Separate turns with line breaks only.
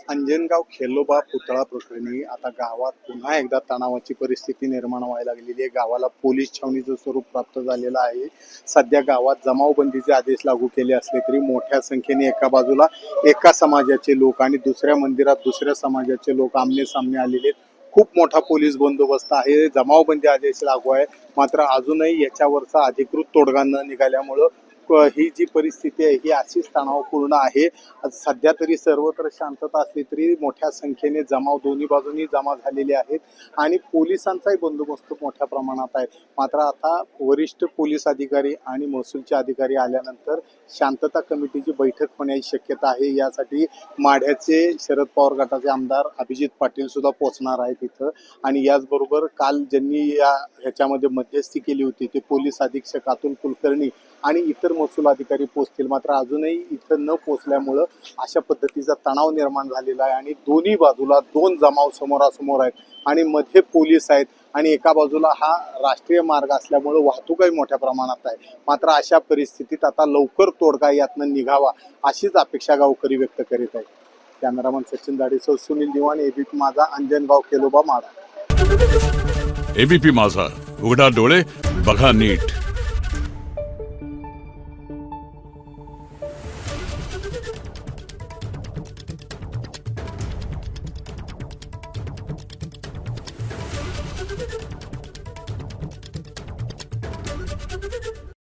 अंजनगाव खेलोबा पुतळा प्रकरणी आता गावात पुन्हा एकदा तणावाची परिस्थिती निर्माण व्हायला लागलेली आहे। गावाला पोलीस छावणीचं स्वरूप प्राप्त झालेलं आहे। सध्या गावात जमावबंदीचे आदेश लागू केले असले तरी मोठ्या संख्येने एका बाजूला एका समाजाचे लोक आणि दुसऱ्या मंदिरात दुसऱ्या समाजाचे लोक आमने सामने आलेले आहेत। खूप मोठा पोलीस बंदोबस्त आहे। जमावबंदी आदेश लागू आहे, मात्र अजूनही याच्यावरचा अधिकृत तोडगा न निघाल्यामुळं ही जी परिस्थिती आहे ही अशीच तणावपूर्ण आहे। सध्या तरी सर्वत्र शांतता असली तरी मोठ्या संख्येने जमाव दोन्ही बाजूनी जमा झालेले आहेत आणि पोलिसांचाही बंदोबस्त मोठ्या प्रमाणात आहे। मात्र आता वरिष्ठ पोलीस अधिकारी आणि महसूलचे अधिकारी आल्यानंतर शांतता कमिटीची बैठक होण्याची शक्यता आहे। यासाठी माढ्याचे शरद पवार गटाचे आमदार अभिजित पाटील सुद्धा पोहोचणार आहेत इथं आणि याचबरोबर काल ज्यांनी ह्याच्यामध्ये मध्यस्थी केली होती ते पोलीस अधीक्षक अतुल कुलकर्णी आणि इतर महसूल अधिकारी पोहोचतील। मात्र अजूनही इथं न पोहोचल्यामुळं अशा पद्धतीचा तणाव निर्माण झालेला आहे आणि दोन्ही बाजूला दोन जमाव समोरासमोर आहेत आणि मध्ये पोलीस आहेत आणि एका बाजूला हा राष्ट्रीय मार्ग असल्यामुळं वाहतूकही मोठ्या प्रमाणात आहे। मात्र अशा परिस्थितीत आता लवकर तोडगा यातनं निघावा अशीच अपेक्षा गावकरी व्यक्त करीत आहेत। कॅमेरामन सचिन दाढेसह सुनील दिवाण, एबीपी माझा, अंजनगाव खेलोबा माढा।
एबीपी माझा, उघडा डोळे बघा नीट।